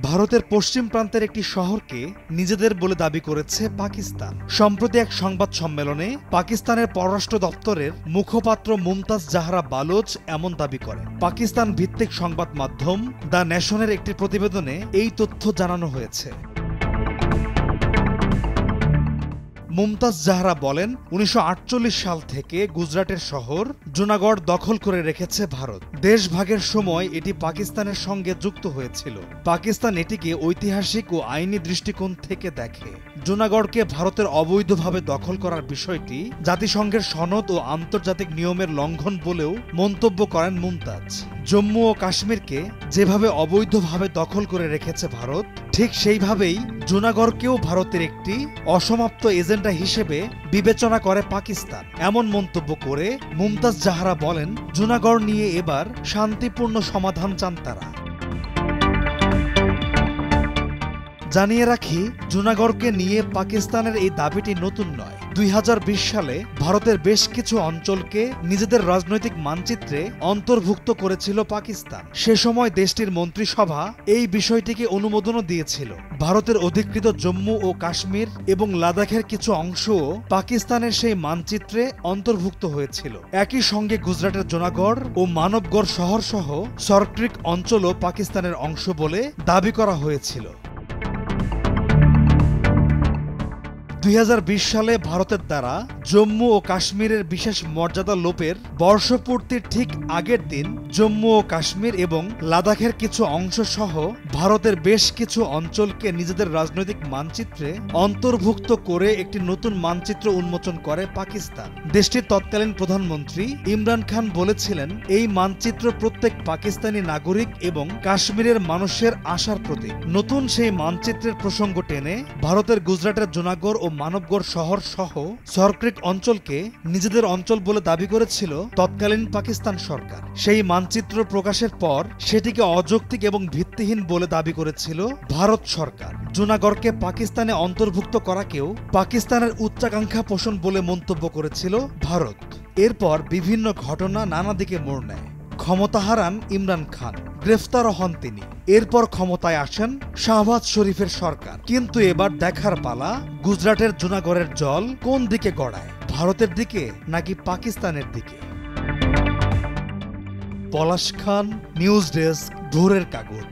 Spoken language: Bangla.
ভারতের পশ্চিম প্রান্তের একটি শহরকে নিজেদের বলে দাবি করেছে পাকিস্তান। সম্প্রতি এক সংবাদ সম্মেলনে পাকিস্তানের পররাষ্ট্র দপ্তরের মুখপাত্র মুমতাজ জাহরা বালোচ এমন দাবি করেন। পাকিস্তান ভিত্তিক সংবাদ মাধ্যম দ্য নেশনের একটি প্রতিবেদনে এই তথ্য জানানো হয়েছে। মুমতাজ জাহরা বলেন, ১৯৪৮ সাল থেকে গুজরাটের শহর জুনাগড় দখল করে রেখেছে ভারত। দেশভাগের সময় এটি পাকিস্তানের সঙ্গে যুক্ত হয়েছিল। পাকিস্তান এটিকে ঐতিহাসিক ও আইনি দৃষ্টিকোণ থেকে দেখে। জুনাগড়কে ভারতের অবৈধভাবে দখল করার বিষয়টি জাতিসংঘের সনদ ও আন্তর্জাতিক নিয়মের লঙ্ঘন বলেও মন্তব্য করেন মুমতাজ। জম্মু ও কাশ্মীরকে যেভাবে অবৈধভাবে দখল করে রেখেছে ভারত, ঠিক সেইভাবেই জুনাগড়কেও ভারতের একটি অসমাপ্ত এজেন্ডা হিসেবে বিবেচনা করে পাকিস্তান। এমন মন্তব্য করে মুমতাজ জাহরা বলেন, জুনাগড় নিয়ে এবার শান্তিপূর্ণ সমাধান চান তারা। জানিয়ে রাখি, জুনাগড়কে নিয়ে পাকিস্তানের এই দাবিটি নতুন নয়। ২০২০ সালে ভারতের বেশ কিছু অঞ্চলকে নিজেদের রাজনৈতিক মানচিত্রে অন্তর্ভুক্ত করেছিল পাকিস্তান। সে সময় দেশটির মন্ত্রিসভা এই বিষয়টিকে অনুমোদনও দিয়েছিল। ভারতের অধিকৃত জম্মু ও কাশ্মীর এবং লাদাখের কিছু অংশও পাকিস্তানের সেই মানচিত্রে অন্তর্ভুক্ত হয়েছিল। একই সঙ্গে গুজরাটের জুনাগড় ও মানবগড় শহর সহ সরক্রিক অঞ্চলও পাকিস্তানের অংশ বলে দাবি করা হয়েছিল। ২০২০ সালে ভারতের দ্বারা জম্মু ও কাশ্মীরের বিশেষ মর্যাদা লোপের বর্ষপূর্তির ঠিক আগের দিন জম্মু ও কাশ্মীর এবং লাদাখের কিছু অংশ সহ ভারতের বেশ কিছু অঞ্চলকে নিজেদের রাজনৈতিক মানচিত্রে অন্তর্ভুক্ত করে একটি নতুন মানচিত্র উন্মোচন করে পাকিস্তান। দেশটির তৎকালীন প্রধানমন্ত্রী ইমরান খান বলেছিলেন, এই মানচিত্র প্রত্যেক পাকিস্তানি নাগরিক এবং কাশ্মীরের মানুষের আশার প্রতীক। নতুন সেই মানচিত্রের প্রসঙ্গ টেনে ভারতের গুজরাটের জুনাগড় ও মানবগড় শহর সহ সরক্রিক অঞ্চলকে নিজেদের অঞ্চল বলে দাবি করেছিল তৎকালীন পাকিস্তান সরকার। সেই মানচিত্র প্রকাশের পর সেটিকে অযৌক্তিক এবং ভিত্তিহীন বলে দাবি করেছিল ভারত সরকার। জুনাগড়কে পাকিস্তানে অন্তর্ভুক্ত করাকেও পাকিস্তানের উচ্চাকাঙ্ক্ষা পোষণ বলে মন্তব্য করেছিল ভারত। এরপর বিভিন্ন ঘটনা নানা দিকে মোড় নেয়। ক্ষমতা হারান ইমরান খান, গ্রেফতারও হন তিনি। এরপর ক্ষমতায় আসেন শাহবাজ শরীফের সরকার। কিন্তু এবার দেখার পালা, গুজরাটের জুনাগড়ের জল কোন দিকে গড়ায়, ভারতের দিকে নাকি পাকিস্তানের দিকে। পলাশ খান, নিউজ ডেস্ক, ভোরের কাগজ।